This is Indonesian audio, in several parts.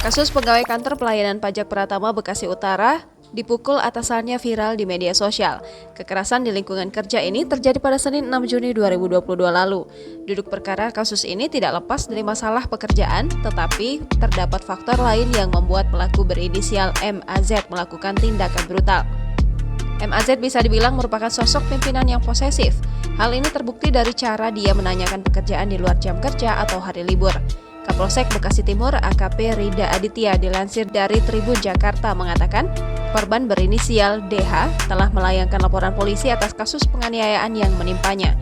Kasus pegawai kantor pelayanan pajak Pratama Bekasi Utara dipukul atasannya viral di media sosial. Kekerasan di lingkungan kerja ini terjadi pada Senin 6 Juni 2022 lalu. Duduk perkara kasus ini tidak lepas dari masalah pekerjaan, tetapi terdapat faktor lain yang membuat pelaku berinisial MAZ melakukan tindakan brutal. MAZ bisa dibilang merupakan sosok pimpinan yang posesif. Hal ini terbukti dari cara dia menanyakan pekerjaan di luar jam kerja atau hari libur. Kapolsek Bekasi Timur AKP Rida Aditya dilansir dari Tribun Jakarta mengatakan, korban berinisial DH telah melayangkan laporan polisi atas kasus penganiayaan yang menimpanya.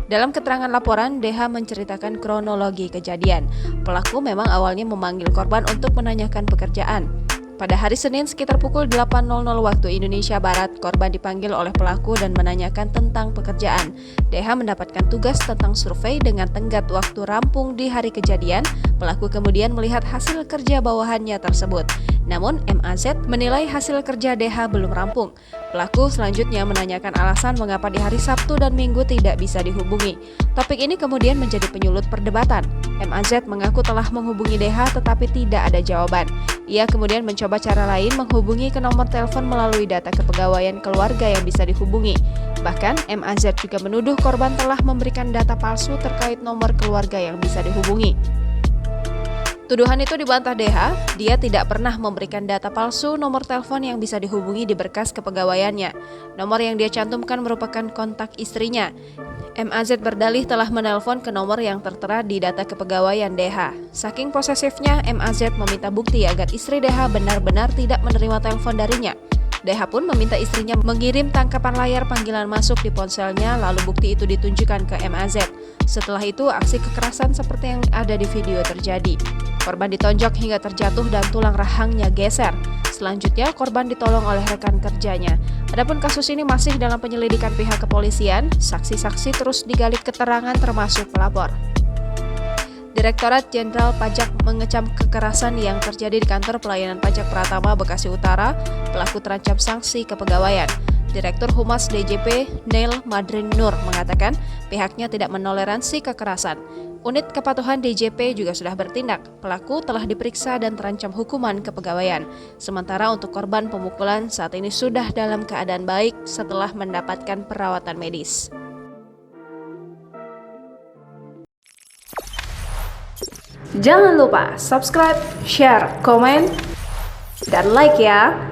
Dalam keterangan laporan, DH menceritakan kronologi kejadian. Pelaku memang awalnya memanggil korban untuk menanyakan pekerjaan. Pada hari Senin sekitar pukul 8.00 waktu Indonesia Barat, korban dipanggil oleh pelaku dan menanyakan tentang pekerjaan. DH mendapatkan tugas tentang survei dengan tenggat waktu rampung di hari kejadian. Pelaku kemudian melihat hasil kerja bawahannya tersebut. Namun MAZ menilai hasil kerja DH belum rampung. Pelaku selanjutnya menanyakan alasan mengapa di hari Sabtu dan Minggu tidak bisa dihubungi. Topik ini kemudian menjadi penyulut perdebatan. MAZ mengaku telah menghubungi DH tetapi tidak ada jawaban. Ia kemudian mencoba cara lain menghubungi ke nomor telepon melalui data kepegawaian keluarga yang bisa dihubungi. Bahkan MAZ juga menuduh korban telah memberikan data palsu terkait nomor keluarga yang bisa dihubungi. Tuduhan itu dibantah DH, dia tidak pernah memberikan data palsu nomor telepon yang bisa dihubungi di berkas kepegawaiannya. Nomor yang dia cantumkan merupakan kontak istrinya. MAZ berdalih telah menelpon ke nomor yang tertera di data kepegawaian DH. Saking posesifnya, MAZ meminta bukti agar istri DH benar-benar tidak menerima telepon darinya. DH pun meminta istrinya mengirim tangkapan layar panggilan masuk di ponselnya, lalu bukti itu ditunjukkan ke MAZ. Setelah itu, aksi kekerasan seperti yang ada di video terjadi. Korban ditonjok hingga terjatuh dan tulang rahangnya geser. Selanjutnya, korban ditolong oleh rekan kerjanya. Adapun kasus ini masih dalam penyelidikan pihak kepolisian, saksi-saksi terus digali keterangan termasuk pelapor. Direktorat Jenderal Pajak mengecam kekerasan yang terjadi di kantor pelayanan pajak Pratama Bekasi Utara. Pelaku terancam sanksi kepegawaian. Direktur Humas DJP Neil Madrin Nur mengatakan pihaknya tidak menoleransi kekerasan. Unit Kepatuhan DJP juga sudah bertindak. Pelaku telah diperiksa dan terancam hukuman kepegawaian. Sementara untuk korban pemukulan saat ini sudah dalam keadaan baik setelah mendapatkan perawatan medis. Jangan lupa subscribe, share, komen, dan like ya!